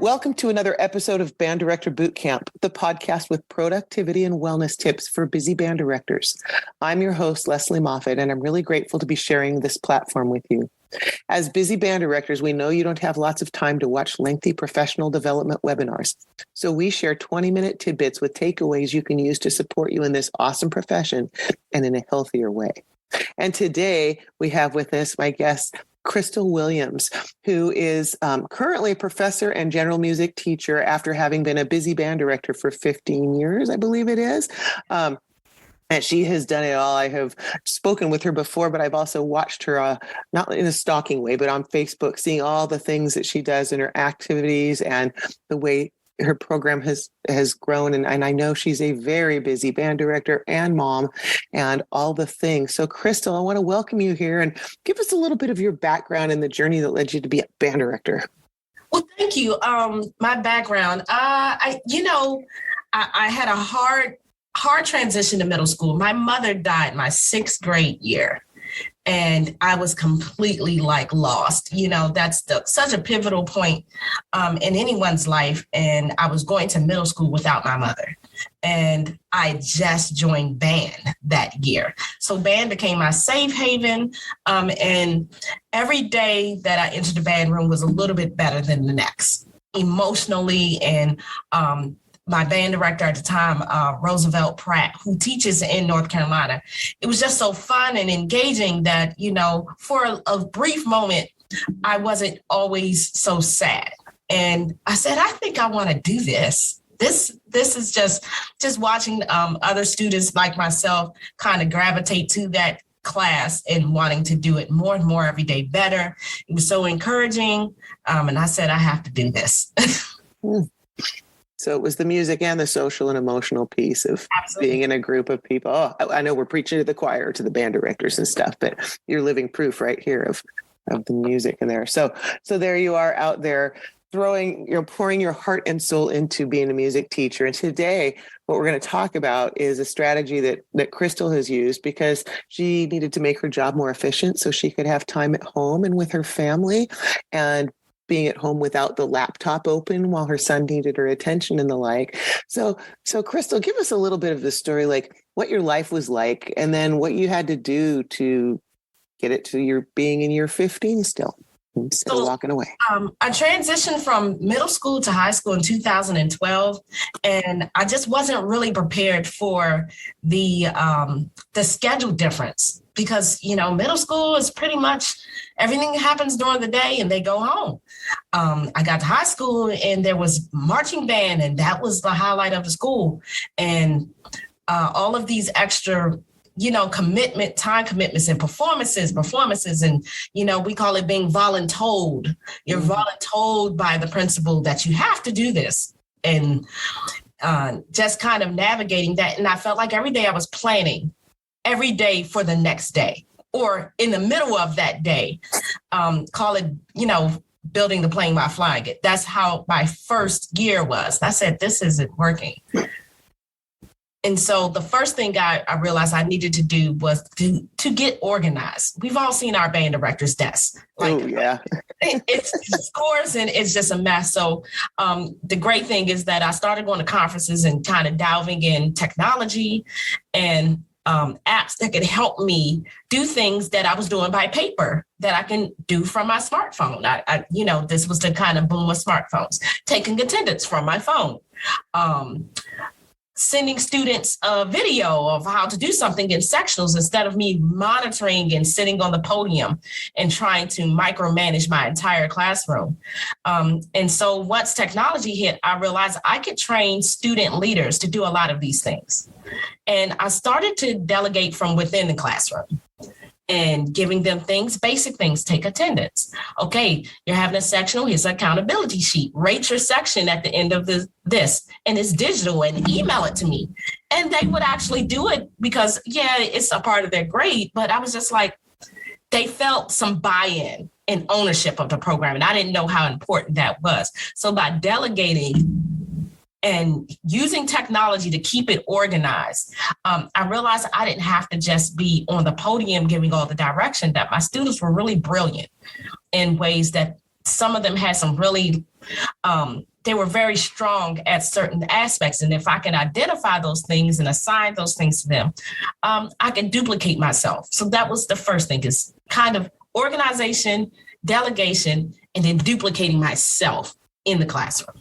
Welcome to another episode of Band Director Boot Camp, the podcast with productivity and wellness tips for busy band directors. I'm your host, Lesley Moffat, and I'm really grateful to be sharing this platform with you. As busy band directors, we know you don't have lots of time to watch lengthy professional development webinars. So we share 20-minute tidbits with takeaways you can use to support you in this awesome profession and in a healthier way. And today we have with us my guest, Krystal Williams, who is currently a professor and general music teacher after having been a busy band director for 15 years, I believe it is. And she has done it all. I have spoken with her before, but I've also watched her, not in a stalking way, but on Facebook, seeing all the things that she does in her activities and the way her program has grown. And I know she's a very busy band director and mom and all the things. So Krystal, I want to welcome you here and give us a little bit of your background and the journey that led you to be a band director. Well, thank you. My background, I had a hard transition to middle school. My mother died my sixth grade year. And I was completely lost. That's such a pivotal point in anyone's life. And I was going to middle school without my mother. And I just joined band that year. So band became my safe haven. And every day that I entered the band room was a little bit better than the next, emotionally and my band director at the time, Roosevelt Pratt, who teaches in North Carolina. It was just so fun and engaging that, for a brief moment, I wasn't always so sad. And I said, I think I want to do this. This is just watching other students like myself kind of gravitate to that class and wanting to do it more and more every day better. It was so encouraging. And I said, I have to do this. So it was the music and the social and emotional piece of Absolutely. Being in a group of people. Oh, I know we're preaching to the choir, to the band directors and stuff, but you're living proof right here of the music in there. So there you are out there pouring your heart and soul into being a music teacher. And today, what we're going to talk about is a strategy that Krystal has used because she needed to make her job more efficient so she could have time at home and with her family and being at home without the laptop open while her son needed her attention and the like. So Krystal, give us a little bit of the story, like what your life was like, and then what you had to do to get it to your being in year 15 still, instead of walking away. I transitioned from middle school to high school in 2012, and I just wasn't really prepared for the schedule difference. Because, middle school is pretty much everything happens during the day and they go home. I got to high school and there was marching band and that was the highlight of the school. And all of these extra, time commitments and performances. And, we call it being voluntold. You're voluntold by the principal that you have to do this. And just kind of navigating that. And I felt like every day I was planning every day for the next day or in the middle of that day, call it, building the plane while flying it. That's how my first year was. I said, this isn't working. And so the first thing I realized I needed to do was to get organized. We've all seen our band director's desk. It's scores and it's just a mess. So the great thing is that I started going to conferences and kind of delving in technology and apps that could help me do things that I was doing by paper that I can do from my smartphone. I this was the kind of boom of smartphones, taking attendance from my phone, sending students a video of how to do something in sectionals instead of me monitoring and sitting on the podium and trying to micromanage my entire classroom. And so once technology hit, I realized I could train student leaders to do a lot of these things. And I started to delegate from within the classroom and giving them basic things, take attendance. Okay, you're having a sectional, here's an accountability sheet. Rate your section at the end of this, and it's digital, and email it to me. And they would actually do it because, it's a part of their grade, but I was just like, they felt some buy-in and ownership of the program, and I didn't know how important that was. So by delegating and using technology to keep it organized, I realized I didn't have to just be on the podium giving all the direction, that my students were really brilliant in ways that some of them had some really they were very strong at certain aspects. And if I can identify those things and assign those things to them, I can duplicate myself. So that was the first thing, is kind of organization, delegation, and then duplicating myself in the classroom.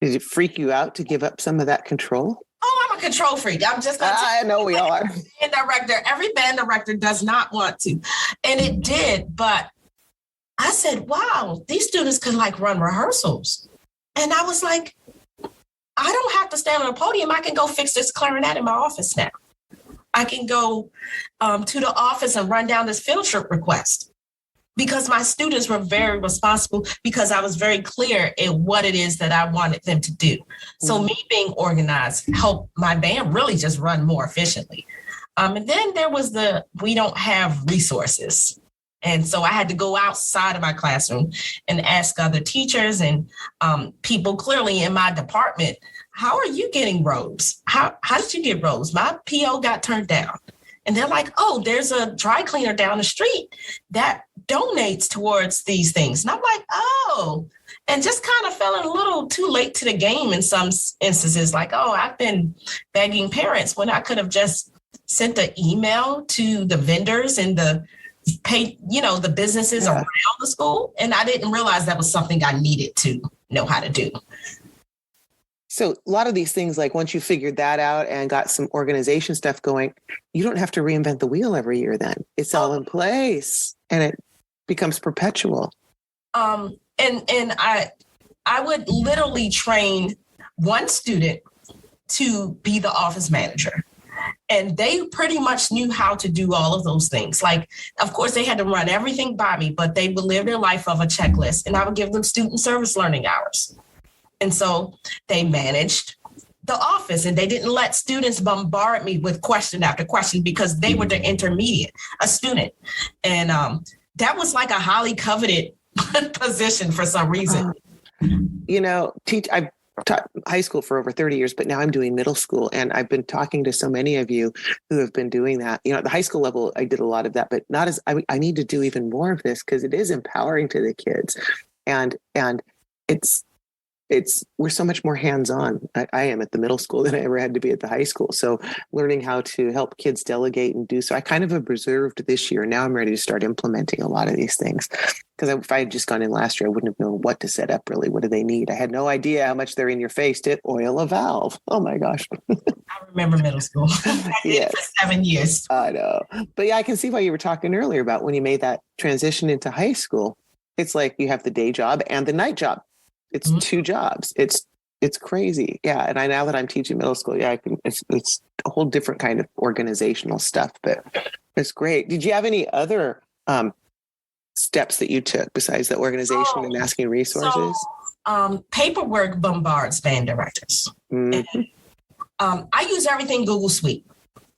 Did it freak you out to give up some of that control? Oh, I'm a control freak. I'm just going to I know we are. Every band director does not want to. And it did. But I said, wow, these students could run rehearsals. And I was like, I don't have to stand on a podium. I can go fix this clarinet in my office now. I can go to the office and run down this field trip request. Because my students were very responsible, because I was very clear in what it is that I wanted them to do. So me being organized helped my band really just run more efficiently. And then there was we don't have resources. And so I had to go outside of my classroom and ask other teachers and people clearly in my department, how are you getting robes? How did you get robes? My PO got turned down. And they're like, oh, there's a dry cleaner down the street that donates towards these things. And I'm like, oh, and just kind of felt a little too late to the game in some instances. Like, oh, I've been begging parents when I could have just sent an email to the vendors and the businesses around the school. And I didn't realize that was something I needed to know how to do. So a lot of these things, like once you figured that out and got some organization stuff going, you don't have to reinvent the wheel every year then. It's all in place and it becomes perpetual. And I would literally train one student to be the office manager. And they pretty much knew how to do all of those things. Like, of course, they had to run everything by me, but they would live their life of a checklist. And I would give them student service learning hours. And so they managed the office, and they didn't let students bombard me with question after question, because they were the intermediate, a student. And that was like a highly coveted position for some reason. I've taught high school for over 30 years, but now I'm doing middle school. And I've been talking to so many of you who have been doing that. At the high school level, I did a lot of that, but not as I need to do even more of this, because it is empowering to the kids. And we're so much more hands-on. I am at the middle school than I ever had to be at the high school. So learning how to help kids delegate and do so, I kind of have reserved this year. Now I'm ready to start implementing a lot of these things. Because if I had just gone in last year, I wouldn't have known what to set up really. What do they need? I had no idea how much they're in your face to oil a valve. Oh my gosh. I remember middle school. I did for 7 years. I know. But yeah, I can see why you were talking earlier about when you made that transition into high school. It's like you have the day job and the night job. It's two jobs. It's crazy. Yeah. And now that I'm teaching middle school, it's a whole different kind of organizational stuff, but it's great. Did you have any other steps that you took besides the organization and asking resources? So, paperwork bombards band directors. Mm-hmm. And, I use everything Google Suite.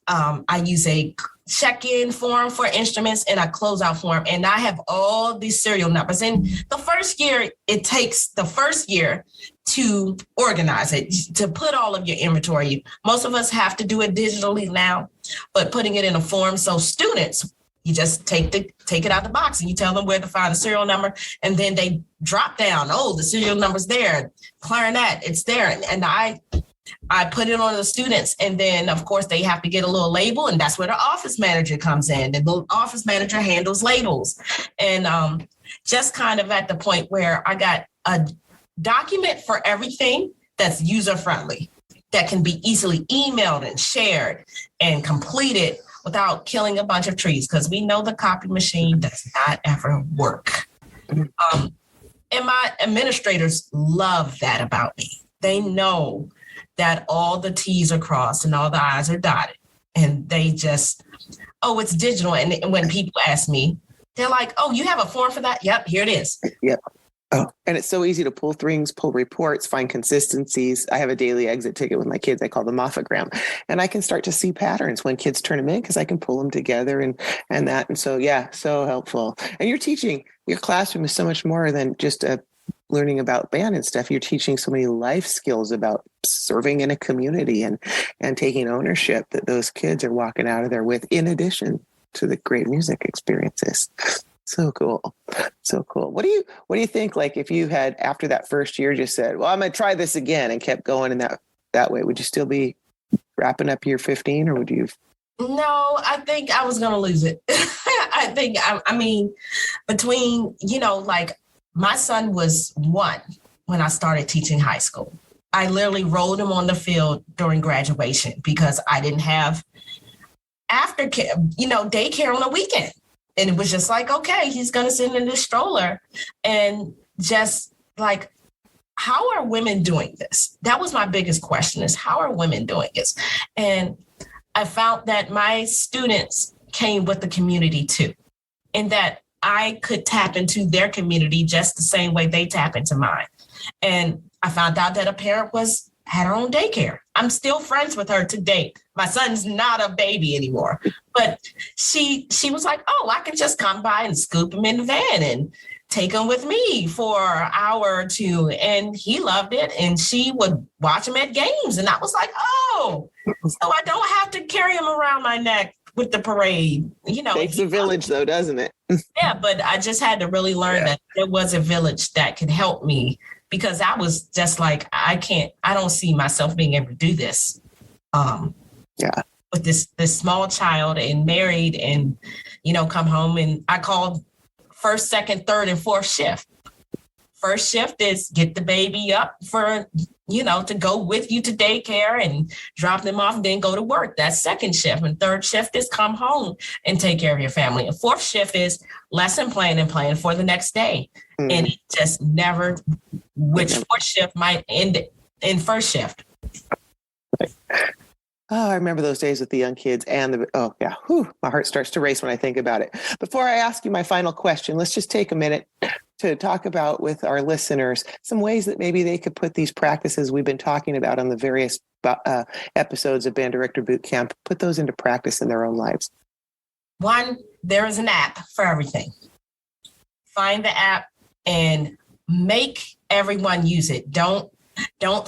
I use a check-in form for instruments and a closeout form. And I have all these serial numbers. And the first year, it takes the first year to organize it, to put all of your inventory. Most of us have to do it digitally now, but putting it in a form. So students, you just take it out the box and you tell them where to find the serial number. And then they drop down. Oh, the serial number's there. Clarinet, it's there. And I put it on the students, and then of course they have to get a little label, and that's where the office manager comes in. And the office manager handles labels. And just kind of at the point where I got a document for everything that's user friendly, that can be easily emailed and shared and completed without killing a bunch of trees, because we know the copy machine does not ever work. And my administrators love that about me. They know that all the T's are crossed and all the I's are dotted. And they just, oh, it's digital. And when people ask me, they're like, oh, you have a form for that? Yep, here it is. Yep. Oh, and it's so easy to pull things, pull reports, find consistencies. I have a daily exit ticket with my kids. I call the Moffat-gram. And I can start to see patterns when kids turn them in, because I can pull them together and that. And so, yeah, so helpful. And you're teaching, your classroom is so much more than just learning about band and stuff. You're teaching so many life skills about serving in a community and taking ownership that those kids are walking out of there with, in addition to the great music experiences. So cool. So cool. What do you think? Like if you had after that first year just said, well, I'm going to try this again and kept going in that way, would you still be wrapping up year 15 or would you? No, I think I was going to lose it. I mean, between, like my son was 1 when I started teaching high school. I literally rolled him on the field during graduation because I didn't have aftercare, daycare on the weekend. And it was just like, okay, he's going to sit in this stroller. And just like, how are women doing this? That was my biggest question, is how are women doing this? And I found that my students came with the community too, and that I could tap into their community just the same way they tap into mine. And I found out that a parent had her own daycare. I'm still friends with her to date. My son's not a baby anymore, but she was like, oh, I can just come by and scoop him in the van and take him with me for an hour or two. And he loved it. And she would watch him at games. And I was like, oh, so I don't have to carry him around my neck with the parade. Takes a village though, doesn't it? Yeah, but I just had to really learn that there was a village that could help me, because I was just like, I don't see myself being able to do this. With this small child and married and, come home, and I called first, second, third, and fourth shift. First shift is get the baby up for, to go with you to daycare and drop them off and then go to work. That's second shift. And third shift is come home and take care of your family. And fourth shift is lesson plan and plan for the next day. And it just never, which fourth shift might end in first shift. Oh, I remember those days with the young kids and my heart starts to race when I think about it. Before I ask you my final question, let's just take a minute to talk about with our listeners some ways that maybe they could put these practices we've been talking about on the various episodes of Band Director Bootcamp, put those into practice in their own lives. 1, there is an app for everything. Find the app and make everyone use it. Don't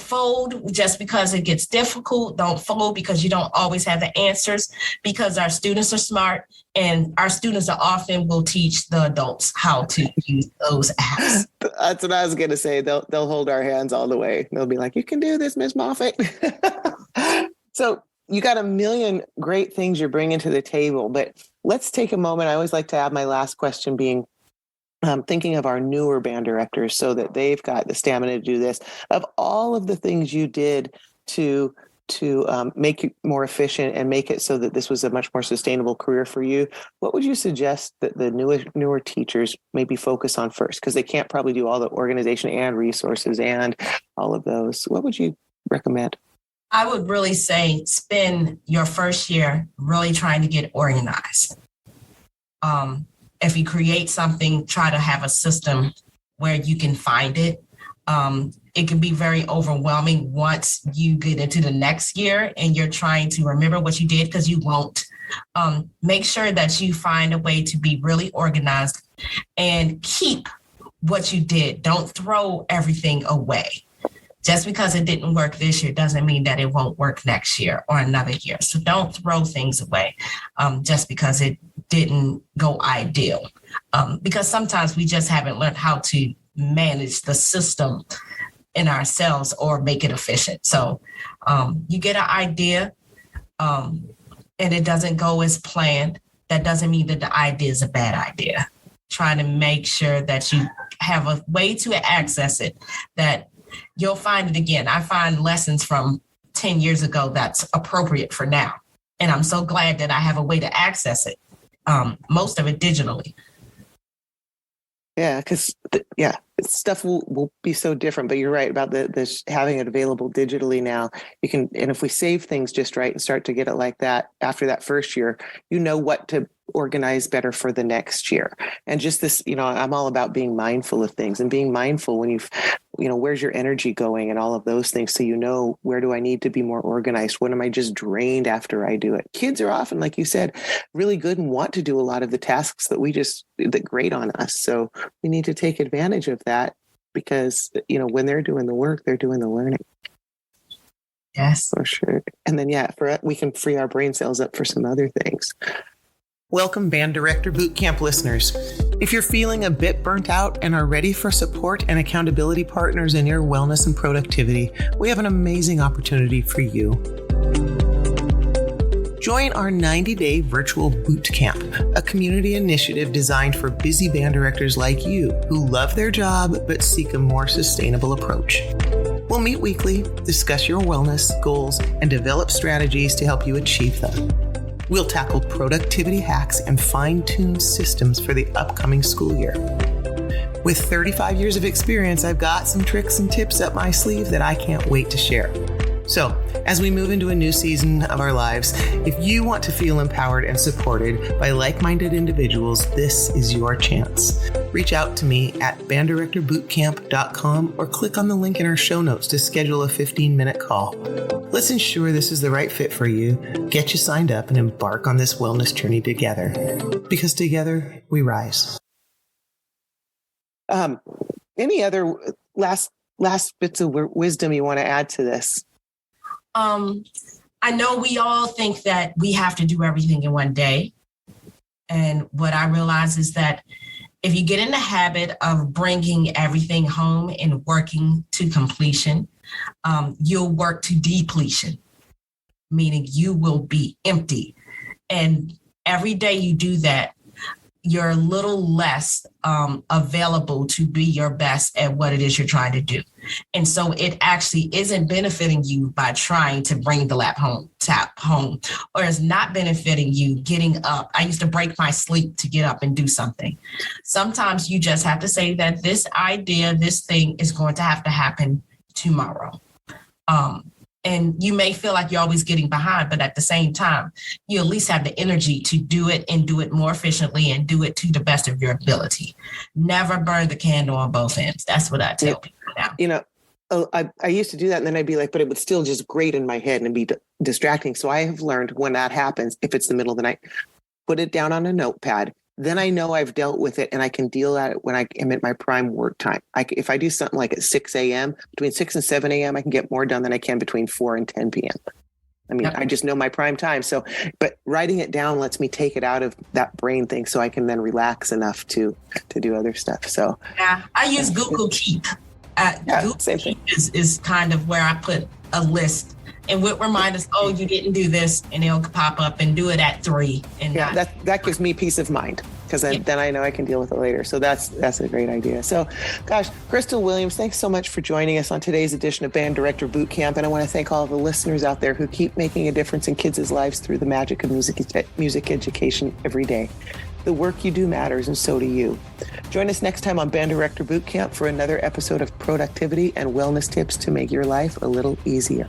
fold just because it gets difficult. Don't fold because you don't always have the answers, because our students are smart and our students are often will teach the adults how to use those apps. That's what I was going to say. They'll hold our hands all the way. They'll be like, you can do this, Ms. Moffat. So you got a million great things you're bringing to the table, but let's take a moment. I always like to have my last question being, thinking of our newer band directors so that they've got the stamina to do this. Of all of the things you did to make it more efficient and make it so that this was a much more sustainable career for you, what would you suggest that the newer teachers maybe focus on first? Because they can't probably do all the organization and resources and all of those. What would you recommend? I would really say spend your first year really trying to get organized. If you create something, try to have a system where you can find it. It can be very overwhelming once you get into the next year and you're trying to remember what you did, because you won't. Make sure that you find a way to be really organized and keep what you did. Don't throw everything away. Just because it didn't work this year doesn't mean that it won't work next year or another year. So don't throw things away just because it didn't go ideal. Because sometimes we just haven't learned how to manage the system in ourselves or make it efficient. So you get an idea and it doesn't go as planned. That doesn't mean that the idea is a bad idea. Trying to make sure that you have a way to access it, that you'll find it again. I find lessons from 10 years ago that's appropriate for now. And I'm so glad that I have a way to access it, most of it digitally. Yeah, because stuff will be so different. But you're right about this having it available digitally now. You can, and if we save things just right and start to get it like that after that first year, you know what to organize better for the next year. And just this, I'm all about being mindful of things and being mindful when where's your energy going and all of those things. So, where do I need to be more organized? When am I just drained after I do it? Kids are often, like you said, really good and want to do a lot of the tasks that grate on us. So we need to take advantage of that because, when they're doing the work, they're doing the learning. Yes, for sure. And then, we can free our brain cells up for some other things. Welcome, Band Director Bootcamp listeners. If you're feeling a bit burnt out and are ready for support and accountability partners in your wellness and productivity, we have an amazing opportunity for you. Join our 90-day virtual boot camp, a community initiative designed for busy band directors like you who love their job but seek a more sustainable approach. We'll meet weekly, discuss your wellness goals, and develop strategies to help you achieve them. We'll tackle productivity hacks and fine-tune systems for the upcoming school year. With 35 years of experience, I've got some tricks and tips up my sleeve that I can't wait to share. So, as we move into a new season of our lives, if you want to feel empowered and supported by like-minded individuals, this is your chance. Reach out to me at banddirectorbootcamp.com or click on the link in our show notes to schedule a 15-minute call. Let's ensure this is the right fit for you, get you signed up, and embark on this wellness journey together. Because together, we rise. Any other last bits of wisdom you want to add to this? I know we all think that we have to do everything in one day. And what I realize is that if you get in the habit of bringing everything home and working to completion, you'll work to depletion, meaning you will be empty. And every day you do that, you're a little less available to be your best at what it is you're trying to do. And so it actually isn't benefiting you by trying to bring the tap home, or is not benefiting you getting up. I used to break my sleep to get up and do something. Sometimes you just have to say that this idea, this thing is going to have to happen tomorrow. And you may feel like you're always getting behind, but at the same time, you at least have the energy to do it and do it more efficiently and do it to the best of your ability. Never burn the candle on both ends. That's what I tell people now. You know, I used to do that, and then I'd be like, but it would still just grate in my head and be distracting. So I have learned when that happens, if it's the middle of the night, put it down on a notepad. Then I know I've dealt with it and I can deal at it when I am at my prime work time. If I do something like at 6 a.m., between 6 and 7 a.m., I can get more done than I can between 4 and 10 p.m. I mean, I just know my prime time. So, but writing it down lets me take it out of that brain thing so I can then relax enough to do other stuff. So yeah, I use Google Keep. Google same thing. Is kind of where I put a list. And would remind us, oh, you didn't do this, and it'll pop up and do it at 3. And that gives me peace of mind, because then I know I can deal with it later. So that's a great idea. So, gosh, Krystal Williams, thanks so much for joining us on today's edition of Band Director Boot Camp. And I want to thank all of the listeners out there who keep making a difference in kids' lives through the magic of music education every day. The work you do matters, and so do you. Join us next time on Band Director Boot Camp for another episode of productivity and wellness tips to make your life a little easier.